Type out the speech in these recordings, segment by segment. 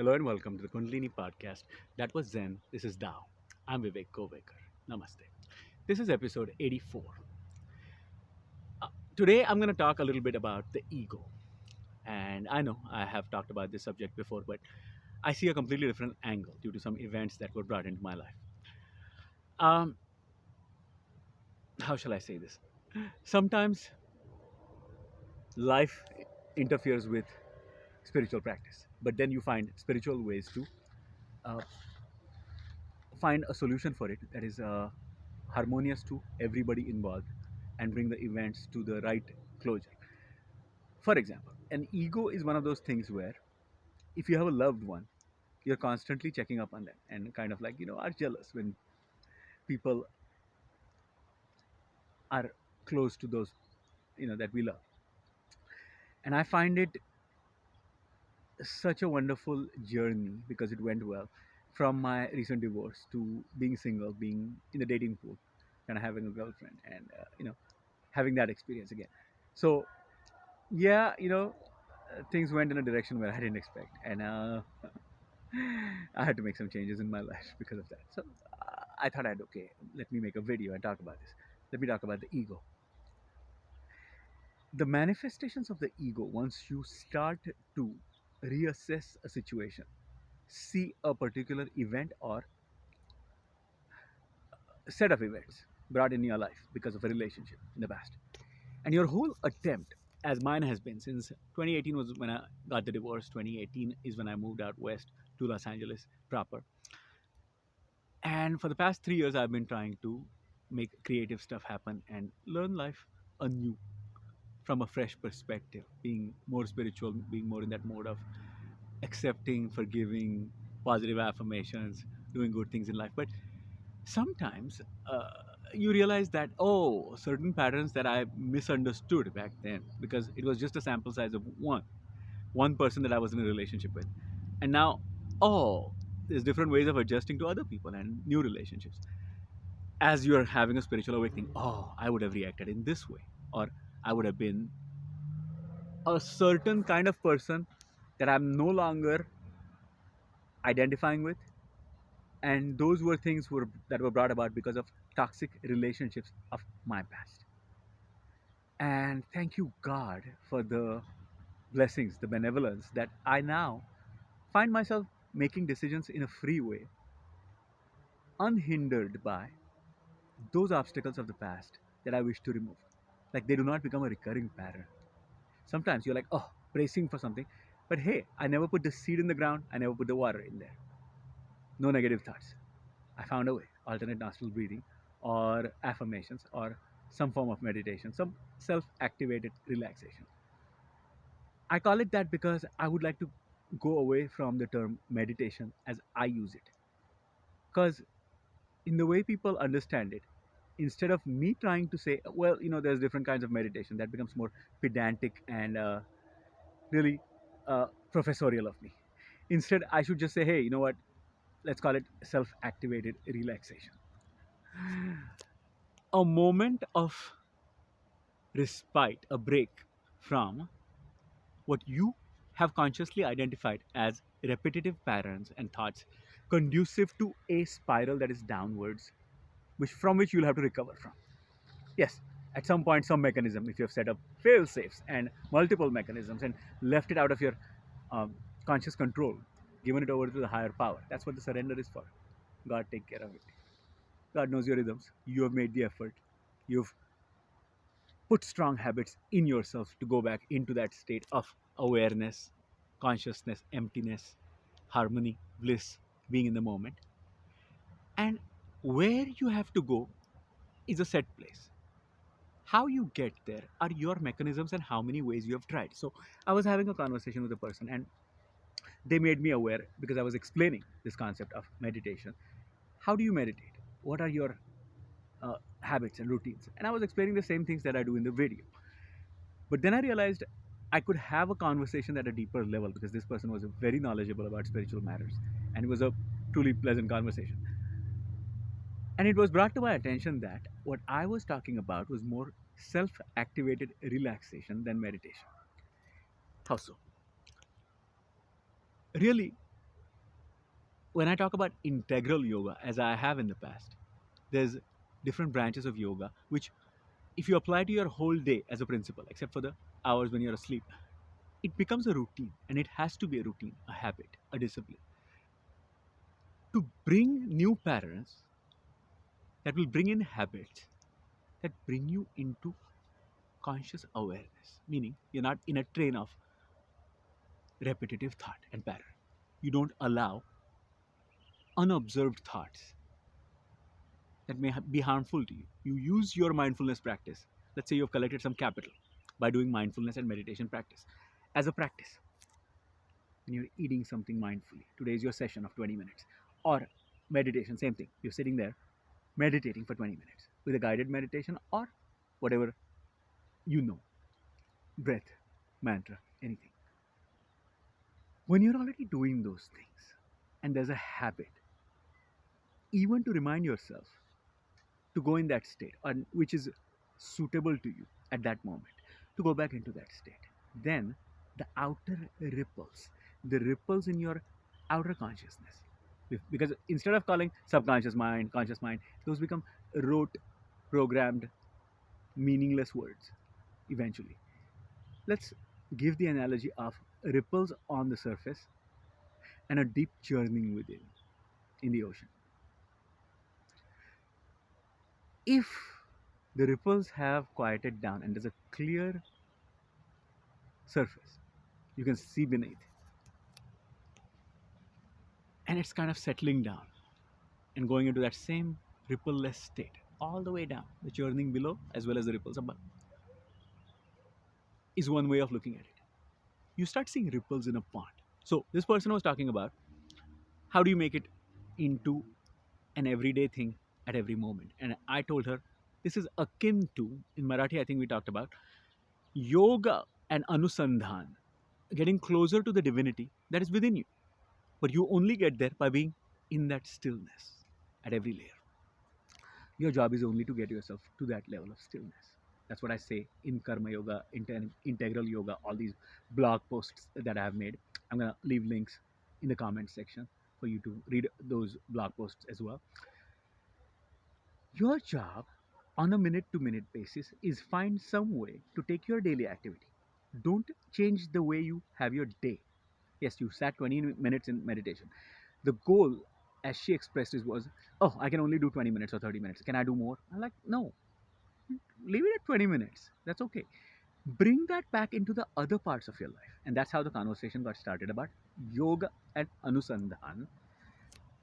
Hello and welcome to the Kundalini podcast. That was Zen. This is Tao. I'm Vivek Kovekar. Namaste. This is episode 84. Today I'm going to talk a little bit about the ego. And I know I have talked about this subject before, but I see a completely different angle due to some events that were brought into my life. Um, how shall I say this? Sometimes life interferes with spiritual practice, but then you find spiritual ways to uh, find a solution for it that is harmonious to everybody involved and bring the events to the right closure. For example, an ego is one of those things where if you have a loved one, you're constantly checking up on them and kind of like, are jealous when people are close to those, that we love. And I find it such a wonderful journey because it went well from my recent divorce to being single, being in the dating pool, kind of having a girlfriend and, having that experience again. So yeah, things went in a direction where I didn't expect, and I had to make some changes in my life because of that. So I thought I'd okay, let me make a video and talk about this. Let me talk about the ego. The manifestations of the ego once you start to reassess a situation, see a particular event or set of events brought in your life because of a relationship in the past, and your whole attempt, as mine has been since 2018 was when I got the divorce. 2018 is when I moved out west to Los Angeles proper, and for the past 3 years I've been trying to make creative stuff happen and learn life anew from a fresh perspective, being more spiritual, being more in that mode of accepting, forgiving, positive affirmations, doing good things in life. But sometimes you realize that, oh, certain patterns that I misunderstood back then because it was just a sample size of one person that I was in a relationship with, and now, oh, there's different ways of adjusting to other people and new relationships. As you're having a spiritual awakening, oh, I would have reacted in this way, or I would have been a certain kind of person that I'm no longer identifying with, and those were things that were brought about because of toxic relationships of my past. And thank you, God, for the blessings, the benevolence that I now find myself making decisions in a free way, unhindered by those obstacles of the past that I wish to remove. Like they do not become a recurring pattern. Sometimes you're like, oh, bracing for something, but hey, I never put the seed in the ground, I never put the water in there. No negative thoughts. I found a way, alternate nostril breathing, or affirmations, or some form of meditation, some self activated relaxation. I call it that because I would like to go away from the term meditation as I use it. Because in the way people understand it, instead of me trying to say, well, there's different kinds of meditation, that becomes more pedantic and really professorial of me. Instead, I should just say, hey, you know what? Let's call it self activated relaxation. A moment of respite, a break from what you have consciously identified as repetitive patterns and thoughts conducive to a spiral that is downwards, which you'll have to recover from. Yes, at some point, some mechanism, if you have set up fail safes and multiple mechanisms and left it out of your um, conscious control, given it over to the higher power, that's what the surrender is for. God, take care of it. God knows your rhythms. You have made the effort. You've put strong habits in yourself to go back into that state of awareness, consciousness, emptiness, harmony, bliss, being in the moment. And where you have to go is a set place. How you get there are your mechanisms and how many ways you have tried. So I was having a conversation with a person and they made me aware because I was explaining this concept of meditation. How do you meditate? What are your habits and routines? And I was explaining the same things that I do in the video. But then I realized I could have a conversation at a deeper level because this person was very knowledgeable about spiritual matters and it was a truly pleasant conversation. And it was brought to my attention that what I was talking about was more self activated relaxation than meditation. How so? Really, when I talk about integral yoga, as I have in the past, there's different branches of yoga which, if you apply to your whole day as a principle, except for the hours when you're asleep, it becomes a routine, and it has to be a routine, a habit, a discipline. To bring new patterns that will bring in habits that bring you into conscious awareness, meaning you're not in a train of repetitive thought and pattern. You don't allow unobserved thoughts that may be harmful to you. You use your mindfulness practice. Let's say you've collected some capital by doing mindfulness and meditation practice as a practice. When you're eating something mindfully, today is your session of 20 minutes. Or meditation, same thing. You're sitting there meditating for 20 minutes with a guided meditation or whatever you know, breath, mantra, anything. When you're already doing those things and there's a habit, even to remind yourself to go in that state, and which is suitable to you at that moment, to go back into that state, then the outer ripples, the ripples in your outer consciousness, because instead of calling subconscious mind, conscious mind, those become rote, programmed, meaningless words eventually. Let's give the analogy of ripples on the surface and a deep churning within in the ocean. If the ripples have quieted down and there's a clear surface, you can see beneath, and it's kind of settling down and going into that same ripple-less state all the way down, the churning below as well as the ripples above, is one way of looking at it. You start seeing ripples in a pond. So this person was talking about how do you make it into an everyday thing at every moment. And I told her this is akin to, in Marathi, I think we talked about yoga and anusandhan, getting closer to the divinity that is within you. But you only get there by being in that stillness at every layer. Your job is only to get yourself to that level of stillness. That's what I say in Karma Yoga, Integral Yoga, all these blog posts that I have made. I'm going to leave links in the comment section for you to read those blog posts as well. Your job on a minute to minute basis is find some way to take your daily activity. Don't change the way you have your day. Yes, you sat 20 minutes in meditation. The goal, as she expressed it, was, oh, I can only do 20 minutes or 30 minutes. Can I do more? I'm like, no, leave it at 20 minutes. That's okay. Bring that back into the other parts of your life. And that's how the conversation got started about yoga and anusandhan,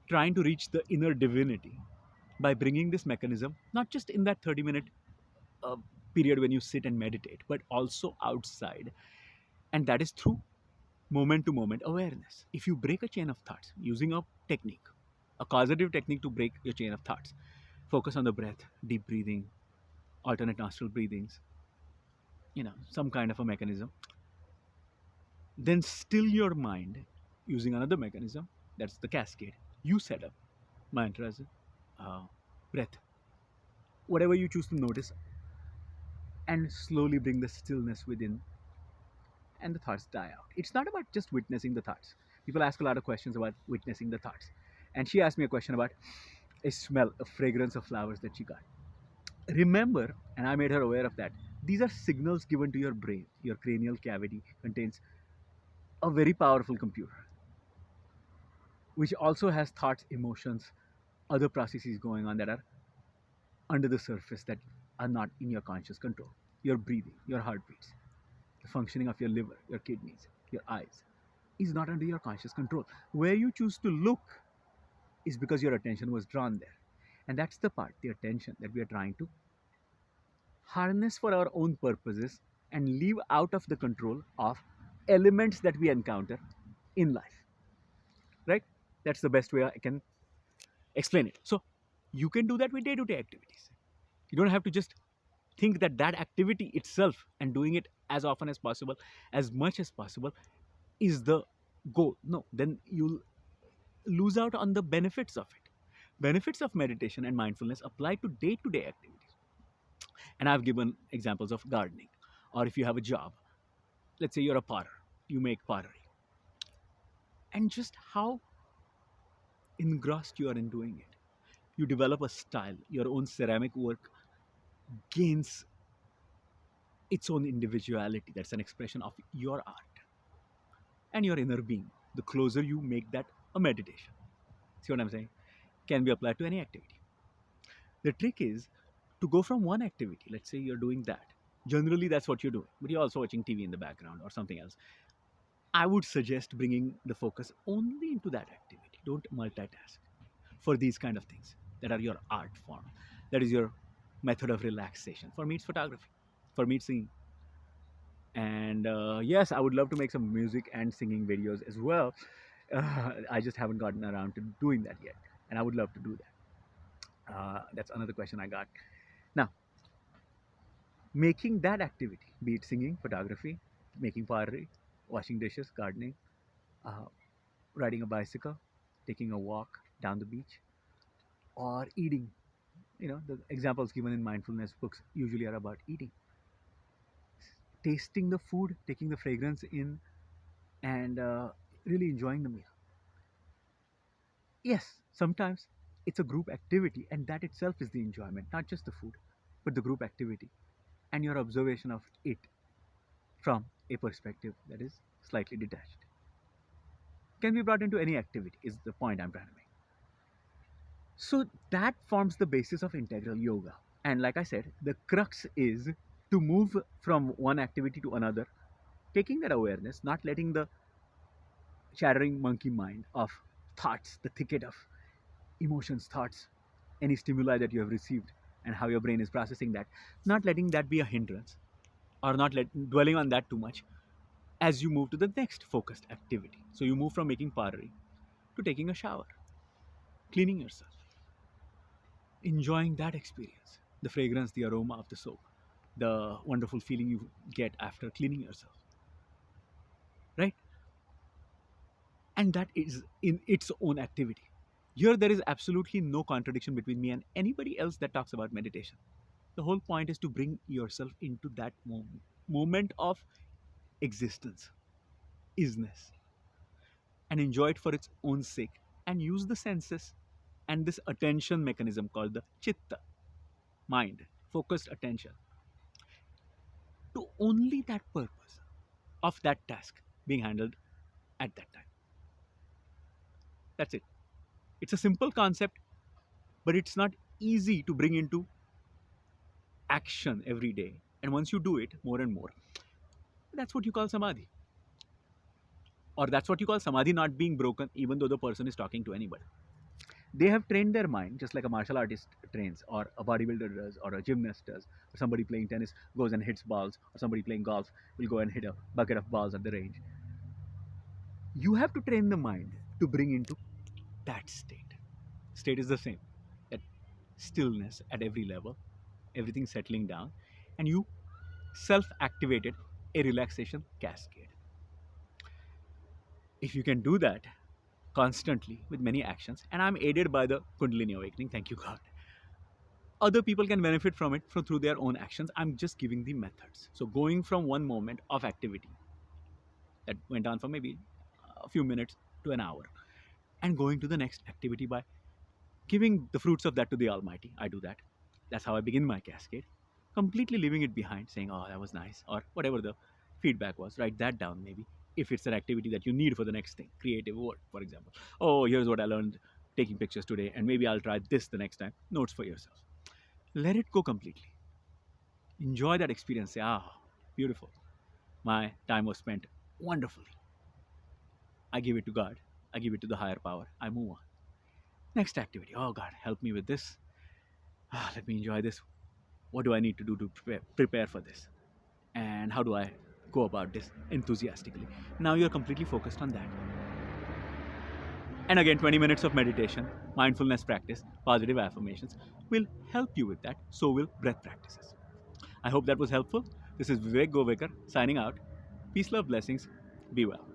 trying to reach the inner divinity by bringing this mechanism, not just in that 30-minute uh, period when you sit and meditate, but also outside. And that is through moment to moment awareness. If you break a chain of thoughts using a technique, a causative technique to break your chain of thoughts, focus on the breath, deep breathing, alternate nostril breathings, some kind of a mechanism, then still your mind using another mechanism, that's the cascade. You set up mantras, uh, breath, whatever you choose to notice, and slowly bring the stillness within, and the thoughts die out. It's not about just witnessing the thoughts. People ask a lot of questions about witnessing the thoughts. And she asked me a question about a smell, a fragrance of flowers that she got. Remember, and I made her aware of that, these are signals given to your brain. Your cranial cavity contains a very powerful computer, which also has thoughts, emotions, other processes going on that are under the surface that are not in your conscious control. Your breathing, your heartbeats, the functioning of your liver, your kidneys, your eyes is not under your conscious control. Where you choose to look is because your attention was drawn there. And that's the part, the attention, that we are trying to harness for our own purposes and leave out of the control of elements that we encounter in life. Right? That's the best way I can explain it. So you can do that with day to day activities. You don't have to just think that that activity itself and doing it as often as possible, as much as possible, is the goal. No, then you'll lose out on the benefits of it. Benefits of meditation and mindfulness apply to day activities. And I've given examples of gardening. Or if you have a job, let's say you're a potter, you make pottery. And just how engrossed you are in doing it. You develop a style. Your own ceramic work gains its own individuality. That's an expression of your art and your inner being. The closer you make that a meditation. See what I'm saying? Can be applied to any activity. The trick is to go from one activity. Let's say you're doing that. Generally, that's what you're doing, but you're also watching TV in the background or something else. I would suggest bringing the focus only into that activity. Don't multitask for these kind of things that are your art form. That is your method of relaxation. For me, it's photography. For me, it's singing. And yes, I would love to make some music and singing videos as well. I just haven't gotten around to doing that yet, and I would love to do that. That's another question I got. Now, making that activity, be it singing, photography, making pottery, washing dishes, gardening, uh, riding a bicycle, taking a walk down the beach, or eating. The examples given in mindfulness books usually are about eating, tasting the food, taking the fragrance in, and really enjoying the meal. Yes, sometimes it's a group activity, and that itself is the enjoyment, not just the food, but the group activity and your observation of it from a perspective that is slightly detached. Can be brought into any activity, is the point I'm trying to make. So that forms the basis of integral yoga. And like I said, the crux is to move from one activity to another, taking that awareness, not letting the chattering monkey mind of thoughts, the thicket of emotions, thoughts, any stimuli that you have received, and how your brain is processing that, not letting that be a hindrance or not dwelling on that too much as you move to the next focused activity. So you move from making pottery to taking a shower, cleaning yourself, enjoying that experience, the fragrance, the aroma of the soap, the wonderful feeling you get after cleaning yourself, right? And that is in its own activity. Here, there is absolutely no contradiction between me and anybody else that talks about meditation. The whole point is to bring yourself into that moment of existence, isness, and enjoy it for its own sake, and use the senses and this attention mechanism called the chitta, mind, focused attention, to only that purpose of that task being handled at that time. That's it. It's a simple concept, but it's not easy to bring into action every day. And once you do it more and more, that's what you call samadhi. Or that's what you call samadhi not being broken, even though the person is talking to anybody. They have trained their mind just like a martial artist trains, or a bodybuilder does, or a gymnast does, or somebody playing tennis goes and hits balls, or somebody playing golf will go and hit a bucket of balls at the range. You have to train the mind to bring into that state. State is the same, that stillness at every level, everything settling down, and you self activated a relaxation cascade. If you can do that constantly with many actions, and I'm aided by the Kundalini awakening, thank you God. Other people can benefit from it through their own actions. I'm just giving the methods. So going from one moment of activity that went on for maybe a few minutes to an hour, and going to the next activity by giving the fruits of that to the Almighty. I do that. That's how I begin my cascade. Completely leaving it behind, saying, "Oh, that was nice," or whatever the feedback was. Write that down, maybe, if it's an activity that you need for the next thing. Creative work, for example. Oh, here's what I learned taking pictures today, and maybe I'll try this the next time. Notes for yourself. Let it go completely. Enjoy that experience. Say, "Ah, beautiful. My time was spent wonderfully. I give it to God. I give it to the higher power. I move on. Next activity. Oh, God, help me with this. Let me enjoy this. What do I need to do to prepare for this? And how do I go about this enthusiastically?" Now you're completely focused on that. And again, 20 minutes of meditation, mindfulness practice, positive affirmations will help you with that. So will breath practices. I hope that was helpful. This is Vivek Govekar signing out. Peace, love, blessings. Be well.